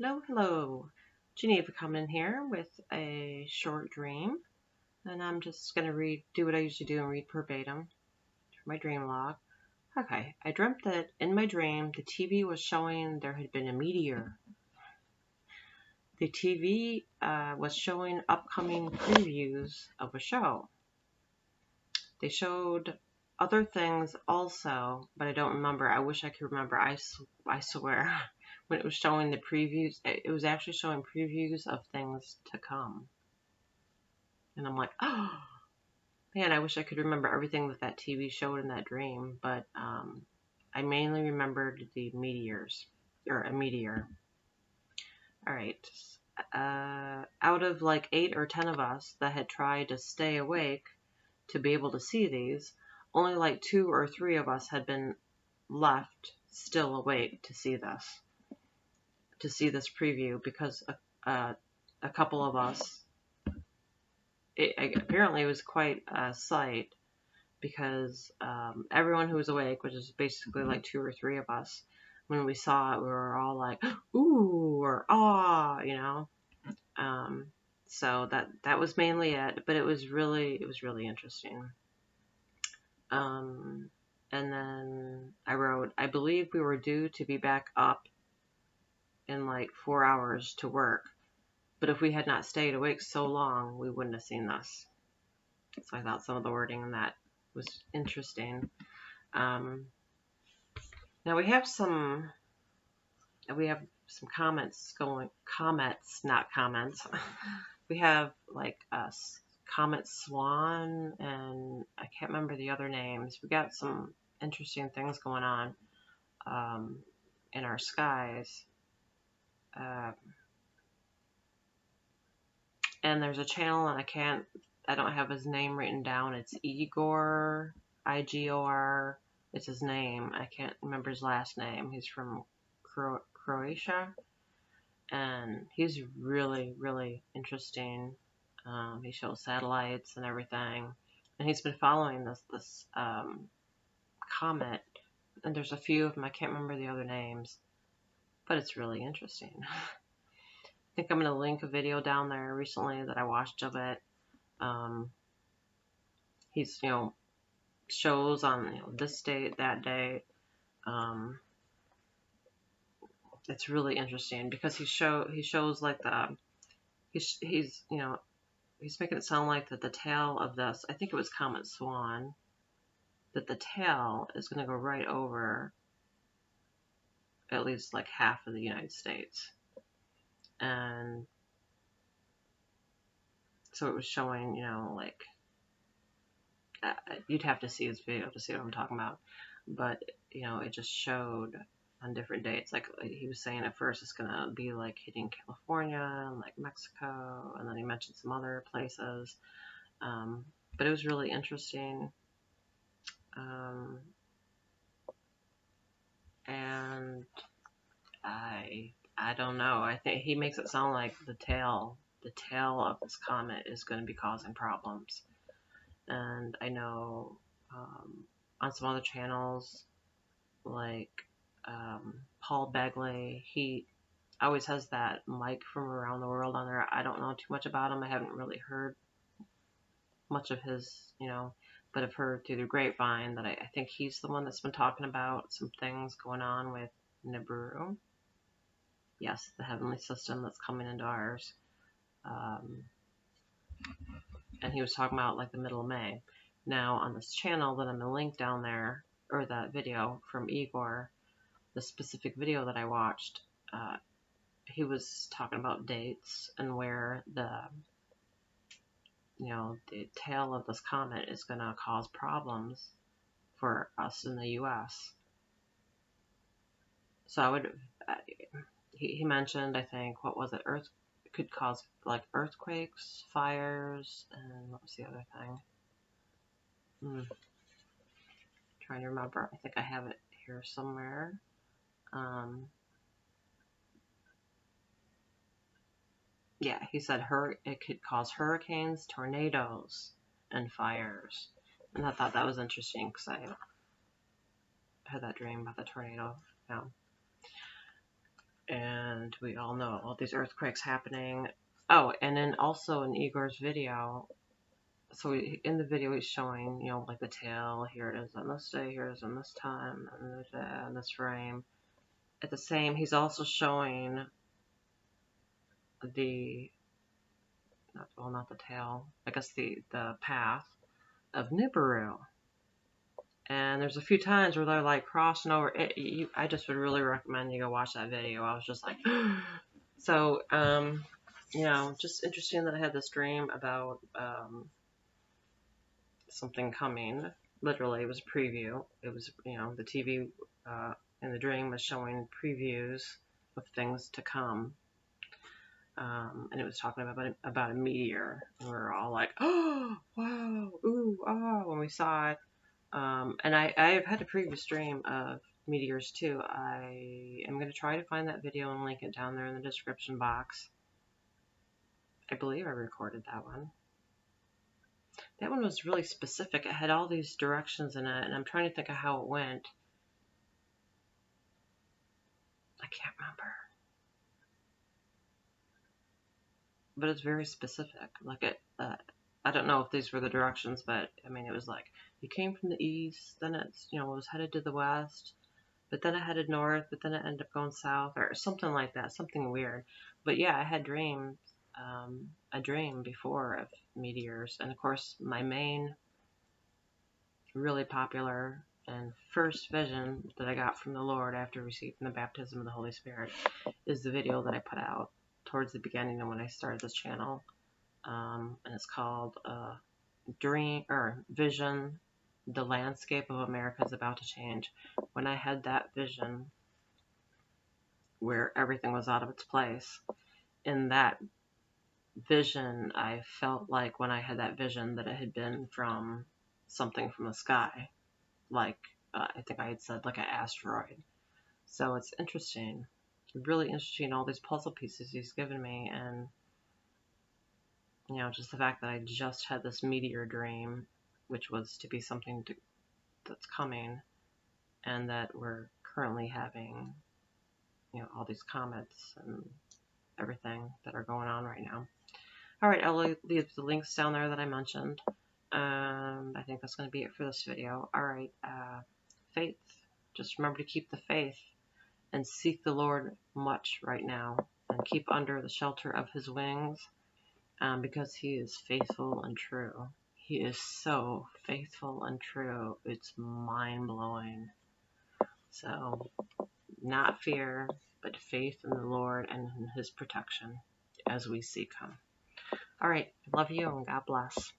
Hello, hello. Geneva coming here with a short dream, and I'm just going to do what I usually do and read verbatim from my dream log. Okay, I dreamt that in my dream the TV was showing there had been a meteor. The TV was showing upcoming previews of a show. They showed other things also, but I don't remember. I wish I could remember. I swear. When it was showing the previews, it was actually showing previews of things to come. And I'm like, oh, man, I wish I could remember everything that TV showed in that dream. But I mainly remembered the meteors, or a meteor. All right. Out of like 8 or 10 of us that had tried to stay awake to be able to see these, only like 2 or 3 of us had been left still awake to see this preview, because a couple of us, apparently it was quite a sight, because everyone who was awake, which is basically like 2 or 3 of us, when we saw it, we were all like, ooh, or ah, you know. So that was mainly it, but it was really interesting. And then I wrote, I believe we were due to be back up in like 4 hours to work, but if we had not stayed awake so long, we wouldn't have seen this. So I thought some of the wording in that was interesting. Now we have some comments, not comments. We have like Comet Swan, and I can't remember the other names. We got some interesting things going on in our skies. And there's a channel, and I don't have his name written down. It's Igor, Igor. It's his name. I can't remember his last name. He's from Croatia, and he's really, really interesting. He shows satellites and everything, and he's been following this comet. And there's a few of them. I can't remember the other names, but it's really interesting. I think I'm going to link a video down there recently that I watched of it. He's, shows on this date, that date. It's really interesting because he shows like he's making it sound like that the tail of this, I think it was Comet Swan, that the tail is going to go right over at least like half of the United States. And so it was showing, like, you'd have to see his video to see what I'm talking about. But, it just showed on different dates. Like he was saying at first it's going to be like hitting California and like Mexico. And then he mentioned some other places. But it was really interesting. And I don't know. I think he makes it sound like the tail of this comet is going to be causing problems. And I know on some other channels, like Paul Begley, he always has that Mike from around the world on there. I don't know too much about him. I haven't really heard much of his, but I've heard through the grapevine that I think he's the one that's been talking about some things going on with Nibiru. Yes, the heavenly system that's coming into ours. And he was talking about like the middle of May. Now on this channel that I'm going to link down there, or that video from Igor, the specific video that I watched, he was talking about dates and where the tail of this comet is going to cause problems for us in the U.S. So he mentioned, I think, what was it? It could cause like earthquakes, fires, and what was the other thing? Trying to remember. I think I have it here somewhere. Yeah, he said it could cause hurricanes, tornadoes, and fires. And I thought that was interesting because I had that dream about the tornado. Yeah. And and we all know all these earthquakes happening. Oh, and then also in Igor's video, so in the video he's showing, you know, like the tail, here it is on this day, here it is on this time, and this frame. At the same, he's also showing the, not the tail, I guess the path of Nibiru. And there's a few times where they're like crossing over. I just would really recommend you go watch that video. I was just like, so, you know, just interesting that I had this dream about something coming. Literally, it was a preview. It was, you know, the TV in the dream was showing previews of things to come. And it was talking about a meteor. And we were all like, oh, wow, ooh, ah, when we saw it. And I've had a previous dream of meteors too. I am going to try to find that video and link it down there in the description box. I believe I recorded that one. That one was really specific. It had all these directions in it, and I'm trying to think of how it went. I can't remember. But it's very specific. Like I don't know if these were the directions, but I mean, it was like, you came from the east, then it's, you know, it was headed to the west, but then it headed north, but then it ended up going south, or something like that, something weird. But yeah, I had dreams, a dream before of meteors, and of course, my main, really popular and first vision that I got from the Lord after receiving the baptism of the Holy Spirit is the video that I put out towards the beginning of when I started this channel. And it's called Dream or Vision, the landscape of America is about to change. When I had that vision where everything was out of its place, in that vision, I felt like when I had that vision that it had been from something from the sky, like I think I had said like an asteroid. So it's interesting, really interesting, all these puzzle pieces he's given me, and you know, just the fact that I just had this meteor dream, which was to be something that's coming, and that we're currently having, you know, all these comets and everything that are going on right now. All right, I'll leave the links down there that I mentioned. I think that's going to be it for this video. All right, faith. Just remember to keep the faith and seek the Lord much right now, and keep under the shelter of his wings. Because he is faithful and true. He is so faithful and true. It's mind-blowing. So, not fear, but faith in the Lord and in his protection as we seek him. All right. Love you and God bless.